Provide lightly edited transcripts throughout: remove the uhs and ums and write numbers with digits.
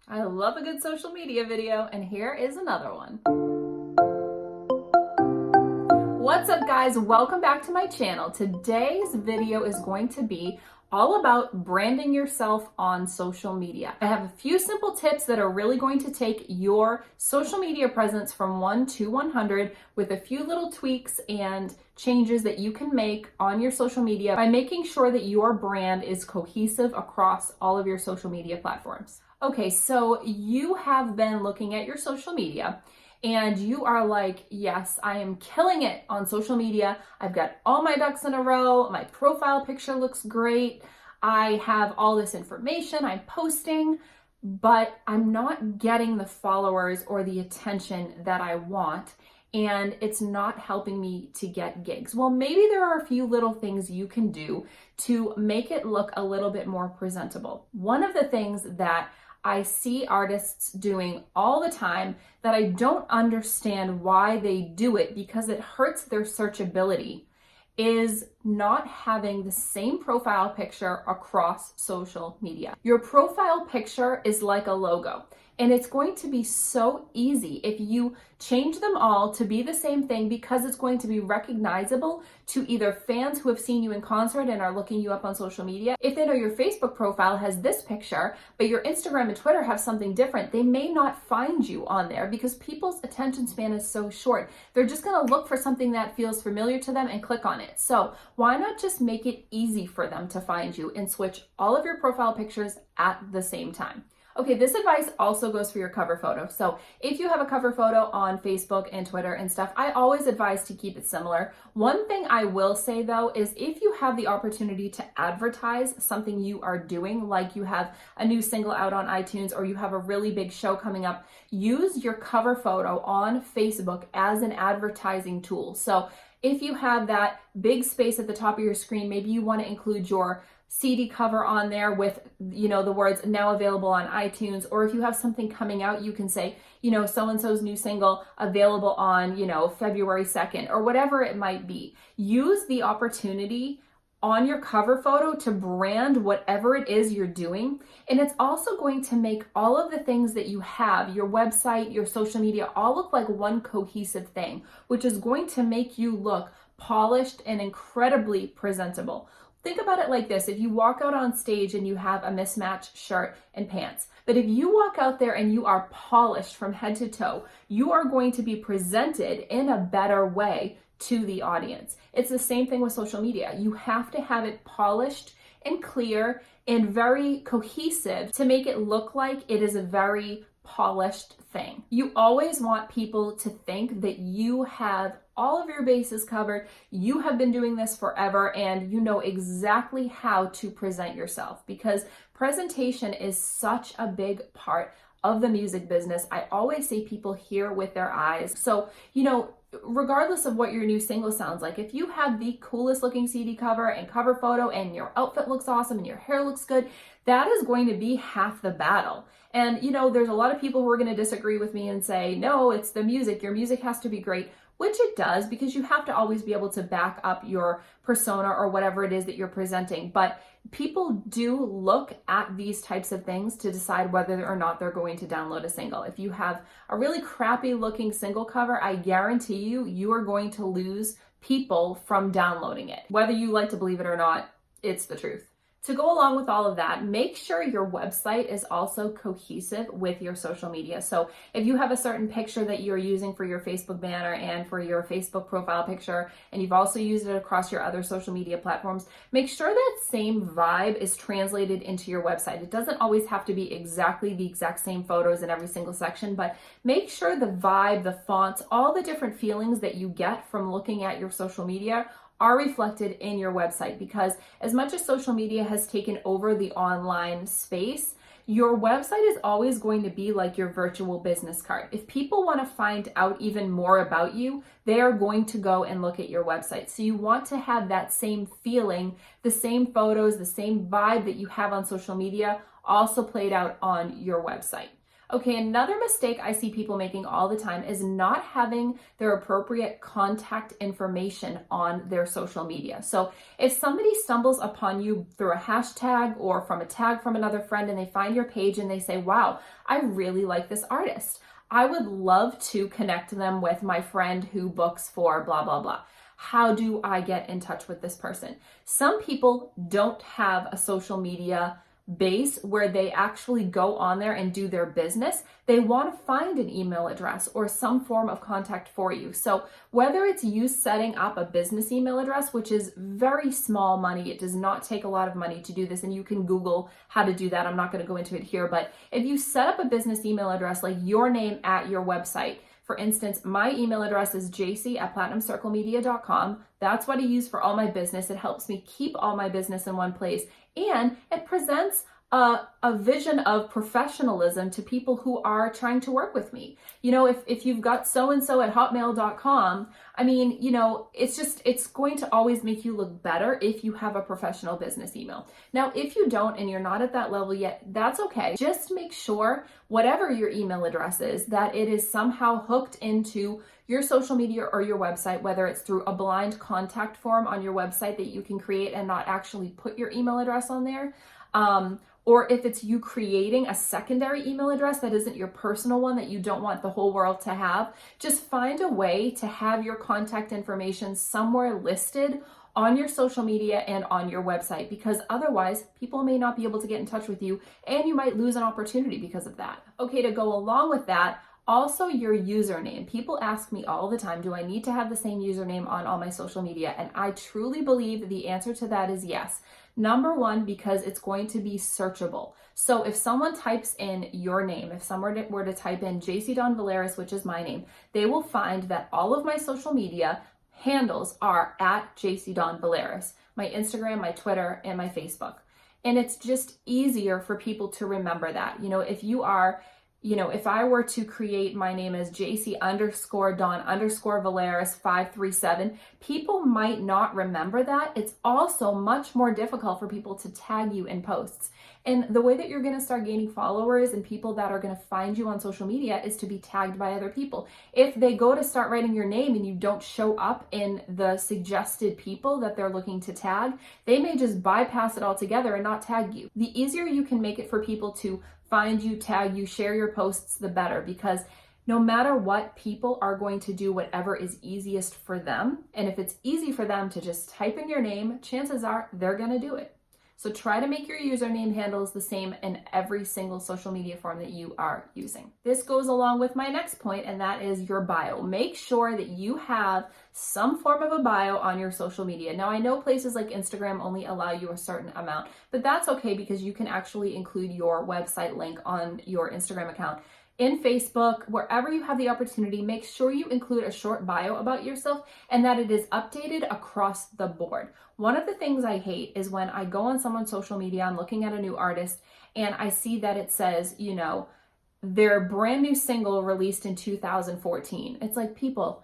I love a good social media video, and here is another one. What's up, guys? Welcome back to my channel. Today's video is going to be all about branding yourself on social media. I have a few simple tips that are really going to take your social media presence from 1 to 100 with a few little tweaks and changes that you can make on your social media by making sure that your brand is cohesive across all of your social media platforms. Okay, so you have been looking at your social media and you are like, yes, I am killing it on social media. I've got all my ducks in a row. My profile picture looks great. I have all this information I'm posting, but I'm not getting the followers or the attention that I want. And it's not helping me to get gigs. Well, maybe there are a few little things you can do to make it look a little bit more presentable. One of the things that I see artists doing all the time that I don't understand why they do it because it hurts their searchability is not having the same profile picture across social media. Your profile picture is like a logo, and it's going to be so easy if you change them all to be the same thing because it's going to be recognizable to either fans who have seen you in concert and are looking you up on social media. If they know your Facebook profile has this picture, but your Instagram and Twitter have something different, they may not find you on there because people's attention span is so short. They're just gonna look for something that feels familiar to them and click on it. So why not just make it easy for them to find you and switch all of your profile pictures at the same time? Okay, this advice also goes for your cover photo. So if you have a cover photo on Facebook and Twitter and stuff, I always advise to keep it similar. One thing I will say though is if you have the opportunity to advertise something you are doing, like you have a new single out on iTunes or you have a really big show coming up, use your cover photo on Facebook as an advertising tool. So if you have that big space at the top of your screen, maybe you want to include your CD cover on there with, the words now available on iTunes, or if you have something coming out, you can say, so-and-so's new single available on, February 2nd, or whatever it might be. Use the opportunity on your cover photo to brand whatever it is you're doing. And it's also going to make all of the things that you have, your website, your social media, all look like one cohesive thing, which is going to make you look polished and incredibly presentable. Think about it like this. If you walk out on stage and you have a mismatched shirt and pants, but if you walk out there and you are polished from head to toe, you are going to be presented in a better way to the audience. It's the same thing with social media. You have to have it polished and clear and very cohesive to make it look like it is a very polished thing. You always want people to think that you have all of your bases covered, you have been doing this forever, and you know exactly how to present yourself, because presentation is such a big part of the music business. I always say people hear with their eyes. So, regardless of what your new single sounds like, if you have the coolest looking CD cover and cover photo and your outfit looks awesome and your hair looks good, that is going to be half the battle. And there's a lot of people who are going to disagree with me and say, no, it's the music. Your music has to be great, which it does, because you have to always be able to back up your persona or whatever it is that you're presenting. But people do look at these types of things to decide whether or not they're going to download a single. If you have a really crappy looking single cover, I guarantee you are going to lose people from downloading it. Whether you like to believe it or not, it's the truth. To go along with all of that, make sure your website is also cohesive with your social media. So if you have a certain picture that you're using for your Facebook banner and for your Facebook profile picture, and you've also used it across your other social media platforms, make sure that same vibe is translated into your website. It doesn't always have to be exactly the exact same photos in every single section, but make sure the vibe, the fonts, all the different feelings that you get from looking at your social media are reflected in your website, because as much as social media has taken over the online space, your website is always going to be like your virtual business card. If people want to find out even more about you, they are going to go and look at your website. So you want to have that same feeling, the same photos, the same vibe that you have on social media also played out on your website. Okay, another mistake I see people making all the time is not having their appropriate contact information on their social media. So if somebody stumbles upon you through a hashtag or from a tag from another friend and they find your page and they say, wow, I really like this artist, I would love to connect them with my friend who books for blah, blah, blah. How do I get in touch with this person? Some people don't have a social media base where they actually go on there and do their business. They want to find an email address or some form of contact for you. So whether it's you setting up a business email address, which is very small money, it does not take a lot of money to do this, and you can Google how to do that. I'm not going to go into it here, but if you set up a business email address like your name at your website, for instance, my email address is jc@platinumcirclemedia.com. That's what I use for all my business. It helps me keep all my business in one place, and it presents a vision of professionalism to people who are trying to work with me. You know, if you've got so-and-so at hotmail.com, I mean, you know, it's going to always make you look better if you have a professional business email. Now, if you don't and you're not at that level yet, that's okay. Just make sure whatever your email address is, that it is somehow hooked into your social media or your website, whether it's through a blind contact form on your website that you can create and not actually put your email address on there. Or if it's you creating a secondary email address that isn't your personal one that you don't want the whole world to have, just find a way to have your contact information somewhere listed on your social media and on your website, because otherwise people may not be able to get in touch with you and you might lose an opportunity because of that. Okay, to go along with that, also your username. People ask me all the time, do I need to have the same username on all my social media? And I truly believe the answer to that is yes. Number one, because it's going to be searchable. So if someone types in your name, if someone were to type in JC Dawn Valeris, which is my name, they will find that all of my social media handles are at JC Dawn Valeris, my Instagram, my Twitter, and my Facebook. And it's just easier for people to remember that. You know, if I were to create my name as JC_Dawn_Valeris 537, people might not remember that. It's also much more difficult for people to tag you in posts. And the way that you're going to start gaining followers and people that are going to find you on social media is to be tagged by other people. If they go to start writing your name and you don't show up in the suggested people that they're looking to tag, they may just bypass it altogether and not tag you. The easier you can make it for people to find you, tag you, share your posts, the better, because no matter what, people are going to do whatever is easiest for them. And if it's easy for them to just type in your name, chances are they're going to do it. So try to make your username handles the same in every single social media form that you are using. This goes along with my next point, and that is your bio. Make sure that you have some form of a bio on your social media. Now, I know places like Instagram only allow you a certain amount, but that's okay because you can actually include your website link on your Instagram account. In Facebook, wherever you have the opportunity, make sure you include a short bio about yourself and that it is updated across the board. One of the things I hate is when I go on someone's social media, I'm looking at a new artist, and I see that it says, you know, their brand new single released in 2014. It's like, people,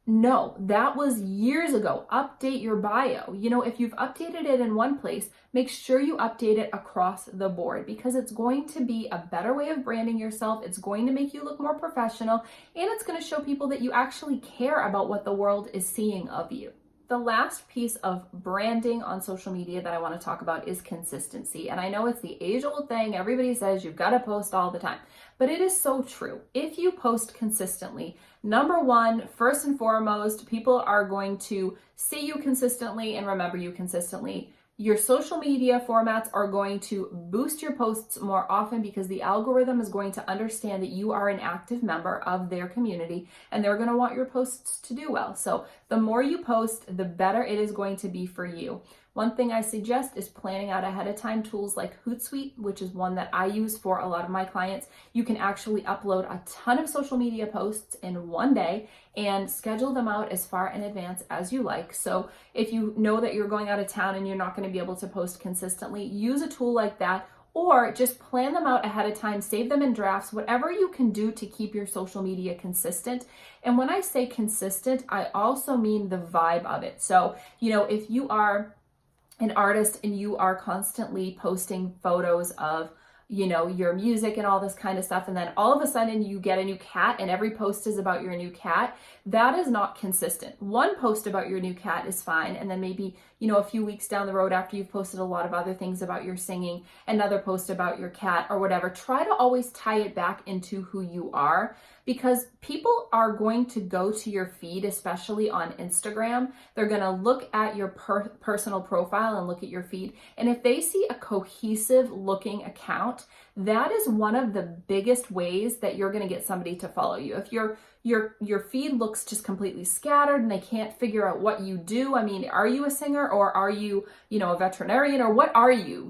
no, that was years ago. Update your bio. You know, if you've updated it in one place, make sure you update it across the board, because it's going to be a better way of branding yourself. It's going to make you look more professional, and it's going to show people that you actually care about what the world is seeing of you. The last piece of branding on social media that I want to talk about is consistency. And I know it's the age-old thing. Everybody says you've got to post all the time, but it is so true. If you post consistently, number one, first and foremost, people are going to see you consistently and remember you consistently. Your social media formats are going to boost your posts more often because the algorithm is going to understand that you are an active member of their community and they're going to want your posts to do well. So the more you post, the better it is going to be for you. One thing I suggest is planning out ahead of time tools like Hootsuite, which is one that I use for a lot of my clients. You can actually upload a ton of social media posts in one day and schedule them out as far in advance as you like. So if you know that you're going out of town and you're not going to be able to post consistently, use a tool like that, or just plan them out ahead of time, save them in drafts, whatever you can do to keep your social media consistent. And when I say consistent, I also mean the vibe of it. So, you know, if you are an artist and you are constantly posting photos of, your music and all this kind of stuff, and then all of a sudden you get a new cat and every post is about your new cat, that is not consistent. One post about your new cat is fine, and then maybe, a few weeks down the road after you've posted a lot of other things about your singing, another post about your cat or whatever. Try to always tie it back into who you are, because people are going to go to your feed, especially on Instagram. They're going to look at your personal profile and look at your feed. And if they see a cohesive looking account, that is one of the biggest ways that you're going to get somebody to follow you. If your feed looks just completely scattered and they can't figure out what you do. I mean, are you a singer, or are you, a veterinarian, or what are you?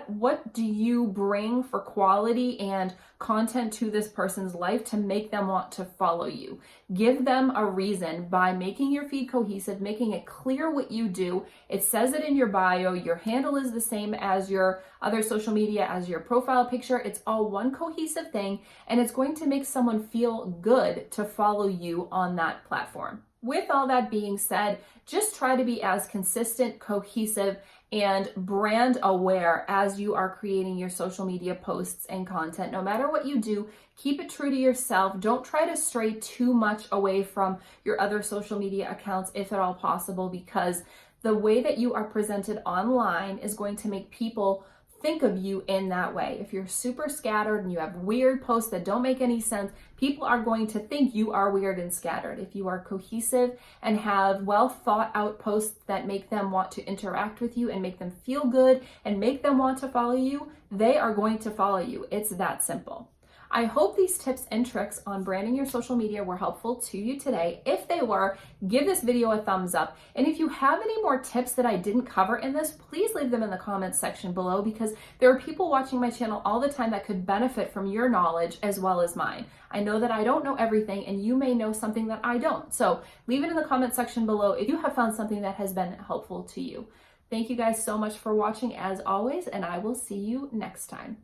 What do you bring for quality and content to this person's life to make them want to follow you? Give them a reason by making your feed cohesive, making it clear what you do. It says it in your bio. Your handle is the same as your other social media, as your profile picture. It's all one cohesive thing, and it's going to make someone feel good to follow you on that platform. With all that being said, just try to be as consistent, cohesive, and brand aware as you are creating your social media posts and content. No matter what you do, keep it true to yourself. Don't try to stray too much away from your other social media accounts, if at all possible, because the way that you are presented online is going to make people think of you in that way. If you're super scattered and you have weird posts that don't make any sense, people are going to think you are weird and scattered. If you are cohesive and have well thought out posts that make them want to interact with you and make them feel good and make them want to follow you, they are going to follow you. It's that simple. I hope these tips and tricks on branding your social media were helpful to you today. If they were, give this video a thumbs up. And if you have any more tips that I didn't cover in this, please leave them in the comments section below, because there are people watching my channel all the time that could benefit from your knowledge as well as mine. I know that I don't know everything, and you may know something that I don't. So leave it in the comments section below if you have found something that has been helpful to you. Thank you guys so much for watching as always, and I will see you next time.